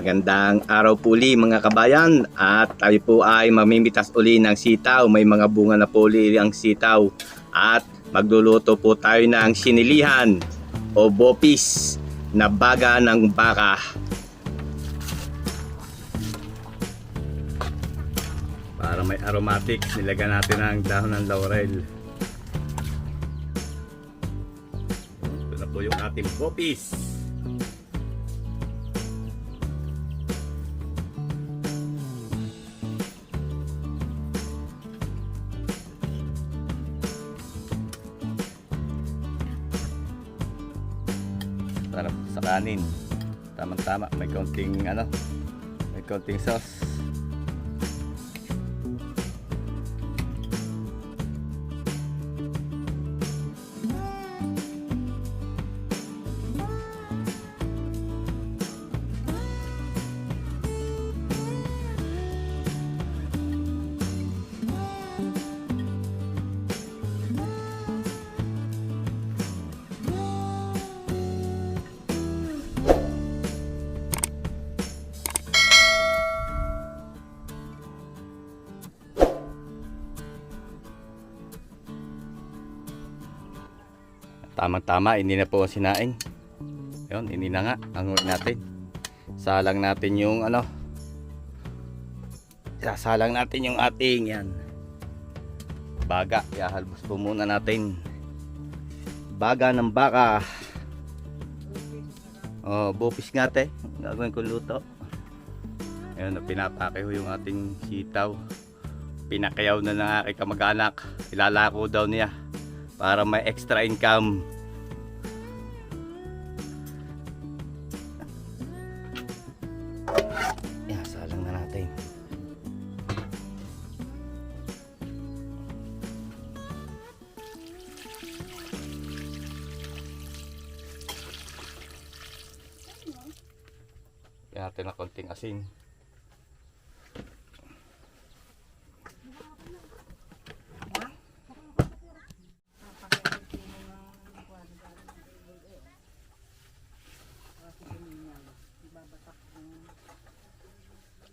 Magandang araw po uli mga kabayan, at tayo po ay mamimitas uli ng sitaw. May mga bunga na po uli ang sitaw at magluluto po tayo ng sinilihan o bopis na baga ng baka. Para may aromatic, nilagyan natin ang dahon ng laurel. Ito na po yung ating bopis. Sarap sa kanin, tamang-tama, may konting may konting sauce. Tamang-tama, hindi na po sinaing. Ayun, hindi na nga ang huwag natin. Salang natin yung sasalang natin yung ating baga. Ihalbos po muna natin. Baga ng baka. Oh, bopis nga te. Gagawin ko luto. Ayun, pinapake ko yung ating sitaw. Pinakayaw na ng aking kamag-anak. Ilalako daw niya para may extra income. Yan, salang na natin. Yan natin na konting asin.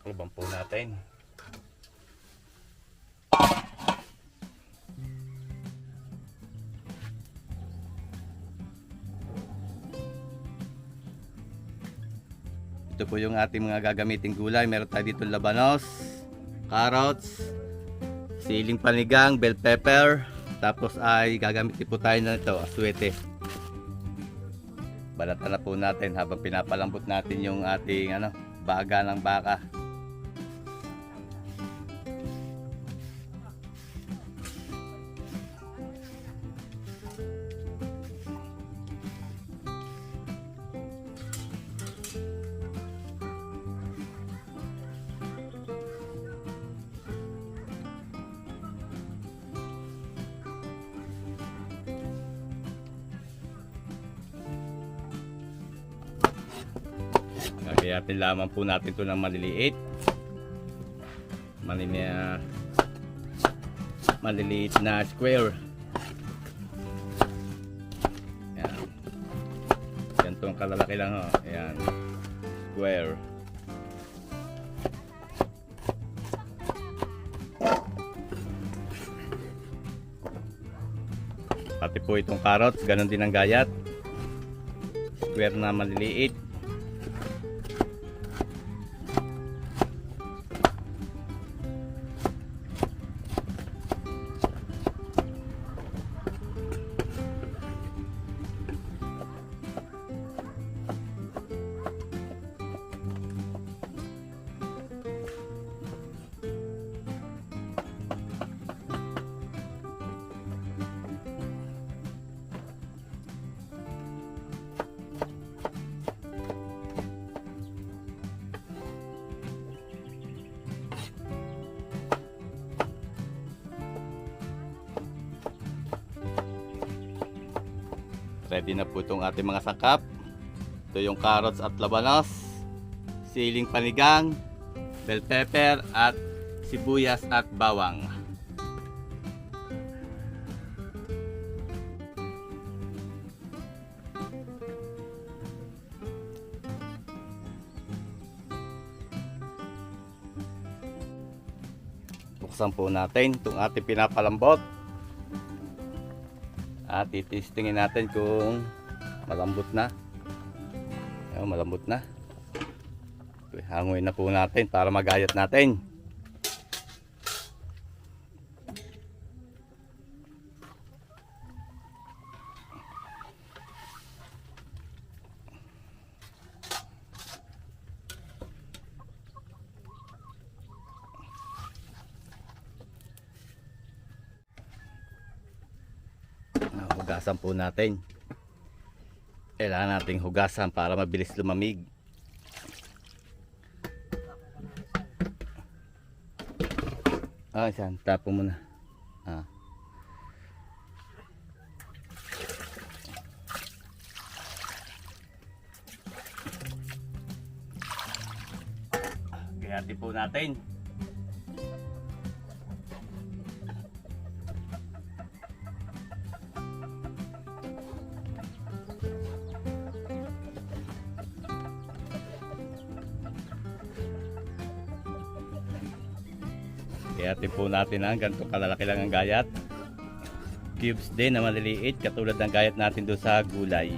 Kulbang po natin. Ito po yung ating mga gagamiting gulay. Meron tayo dito labanos, carrots, siling panigang, bell pepper. Tapos ay gagamitin po tayo na ito, aswete. Balatan na po natin habang pinapalambot natin yung ating baga ng baka. Gagayatin lamang po natin ito ng maliliit. Maliliit na square. Yan. Ganitong kalalaki lang ho. Ayan. Square. Pati po itong carrots, ganon din ang gayat. Square na maliliit. Ready na po itong ating mga sangkap. Ito yung carrots at labanos, siling panigang, bell pepper at sibuyas at bawang. buksan po natin itong ating pinapalambot. At titistingin natin kung malambot na. Ayan, malambot na. Hanguin na po natin para magayat natin. Hugasan po natin. Kailangan nating hugasan para mabilis lumamig. Yan, tapo muna. Gayatin po natin. Gayatin po natin ang ganito kalalaki lang ang gayat. Cubes din na maliliit katulad ng gayat natin doon sa gulay.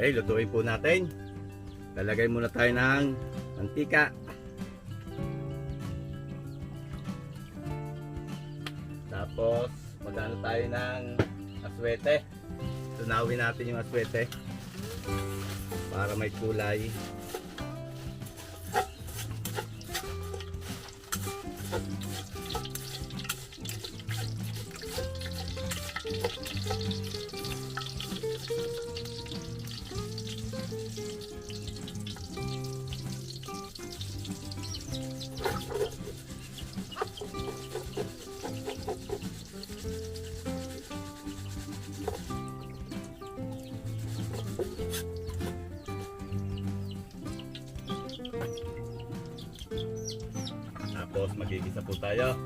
Okay, lutuin po natin. Lalagay muna tayo ng mantika. Tapos, magano tayo ng aswete. Tunawin natin yung aswete para may kulay. Tapos magigisa po tayo.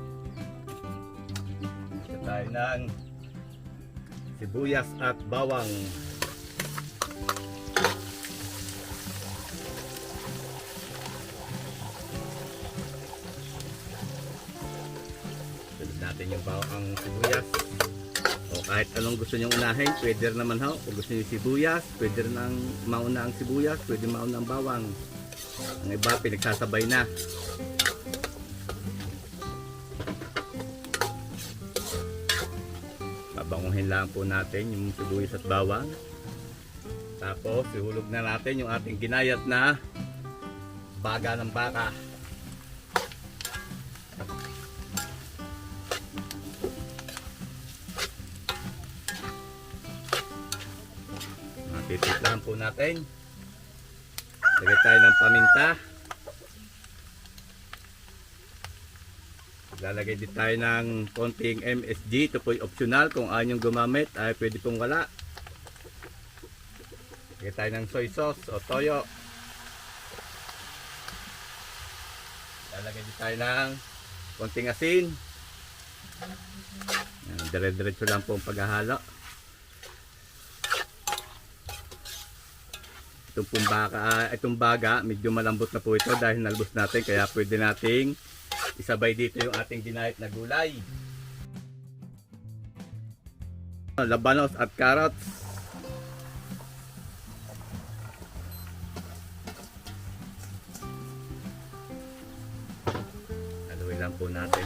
Gisa tayo ng sibuyas at bawang. Sunod natin yung bawang sibuyas. O kahit anong gusto nyong unahin, pwede naman ho. Kung gusto nyo sibuyas, pwede nang mauna ang sibuyas, pwede mauna ang bawang. Ang iba pinagsasabay na. Babanguhin lang po natin yung sibuyas at bawang. Tapos ihulog na natin yung ating ginayat na baga ng baka. Titimplahan po natin. Lagay tayo ng paminta. Lalagay din tayo ng konting MSG. Ito po optional. Kung ayaw nyo gumamit ay pwede pong wala. Lagay tayo ng soy sauce o toyo. Lalagay din tayo ng konting asin. Dire-diretso lang po ang paghahalo. Itong baga medyo malambot na po ito dahil nalbos natin, kaya pwede nating isabay dito yung ating ginayat na gulay. Labanos at carrots. Haluin lang po natin.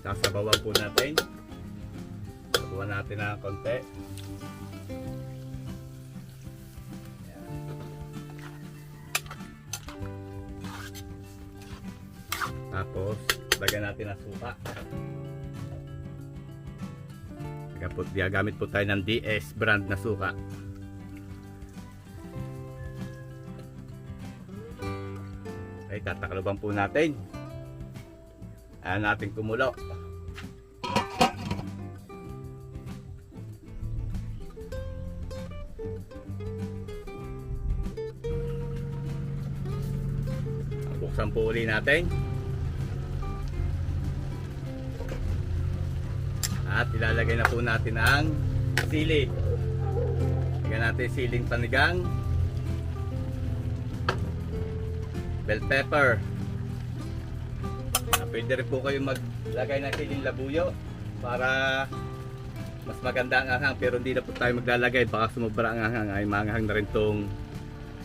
Sasabawan po natin. Sabawan natin ng konti. Tapos lagyan natin ang suka. Gagamit po tayo ng DS brand na suka. Okay, tatakloban po natin. Ayan natin kumulo. Buksan po uli natin. At ilalagay na po natin ang sili. Lagyan natin siling panigang, bell pepper. Pwede rin po kayo maglagay ng siling labuyo para mas maganda ang anghang, pero hindi na po tayo maglalagay, baka sumobra ang anghang. Ay manghang na rin tong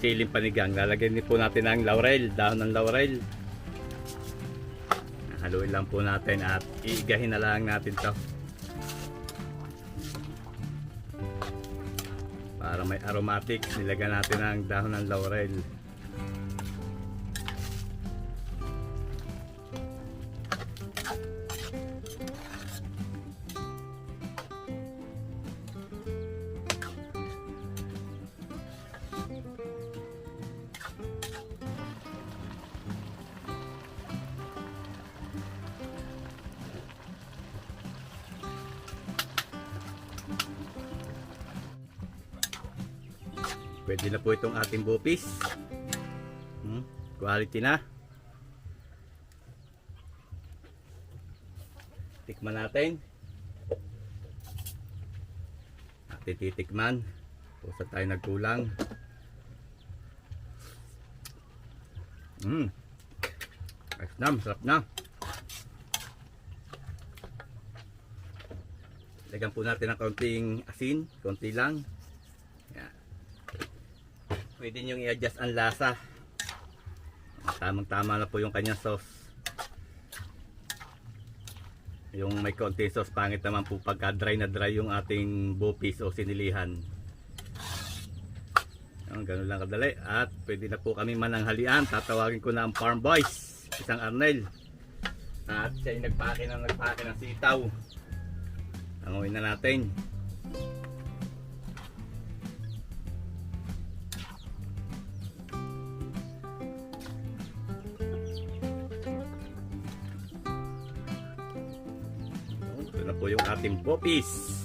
siling panigang. Lalagyan din po natin ang laurel, dahon ng laurel. Haluin lang po natin at iigahin na lang natin to para may aromatics. Nilagyan natin ang dahon ng laurel. Pwede na po itong ating bupis. Quality na. Tikman natin. At titikman kung saan tayo nagkulang. Ayos na, masarap na. Lagyan po natin ng kaunting asin, kaunti lang. Pwede nyo i-adjust ang lasa. Tamang tama na po yung kanyang sauce. Yung may konti sauce, pangit naman po pagka dry na dry yung ating bupis o sinilihan. Ganun lang kadali. At pwede na po kami mananghalian. Tatawagin ko na ang Farm Boys, Isang Arnel. At siya yung nagpake ng sitaw. Tanguin na natin. Ito na po yung ating bupis.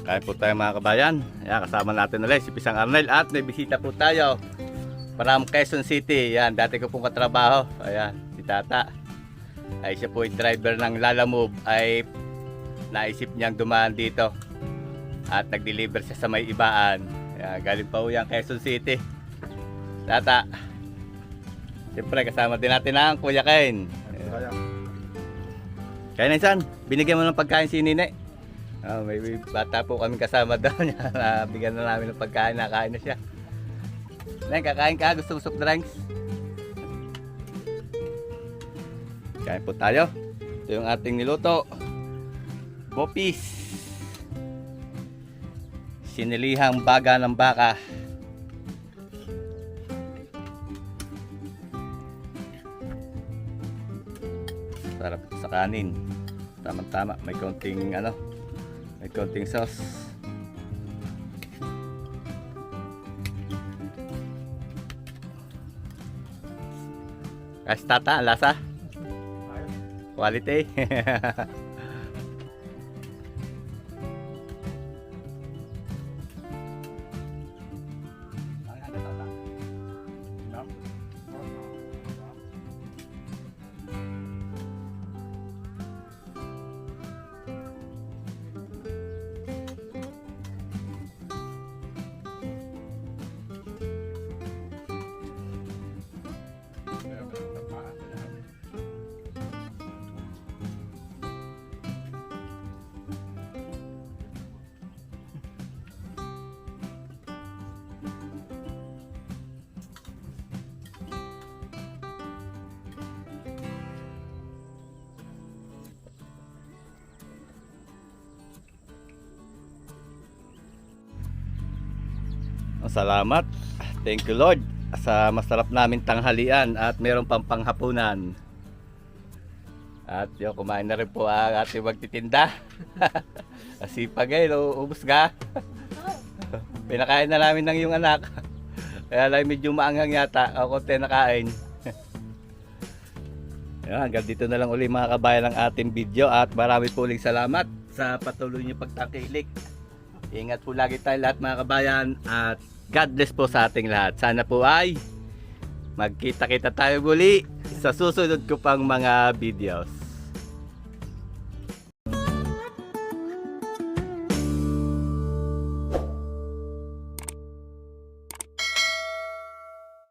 Kain po tayo mga kabayan. Ayan, kasama natin ulit si Pisang Arnel at may bisita po tayo from Quezon City. Yan, dati ko pong katrabaho. Ayan, si Tata. Ay siya po yung driver ng Lalamove. Ay naisip niyang dumaan dito at nag-deliver siya sa may ibaan. Ayan, galing pa po yan Quezon City. Tata, siyempre kasama din natin ang Kuya Ken. Kaya na insan, binigyan mo ng pagkain si Nine. May bata po kami kasama doon. Bigyan na namin ng pagkain, nakain na siya. Nen, kakain ka? Gusto mo soft drinks? Kain po tayo. Ito yung ating niluto. Bopis. Sinilihang baga ng baka. Sarap sa kanin. Tama-tama. May konting may konting sauce. Kasi Tata, ang lasa? Quality. Salamat. Thank you Lord sa masarap namin tanghalian at meron pang panghapunan. At yun, kumain na rin po ang ating magtitinda. Asipag ubos ka. Pinakain na namin ng iyong anak. Kaya lang medyo maanghang yata. Ako konti nakain. Yan, hanggang dito na lang uli mga kabayan ng ating video. At marami po uling salamat sa patuloy niyo pagtakilik. Ingat po lagi tayo lahat mga kabayan. At God bless po sa ating lahat. Sana po ay magkita-kita tayo muli sa susunod ko pang mga videos.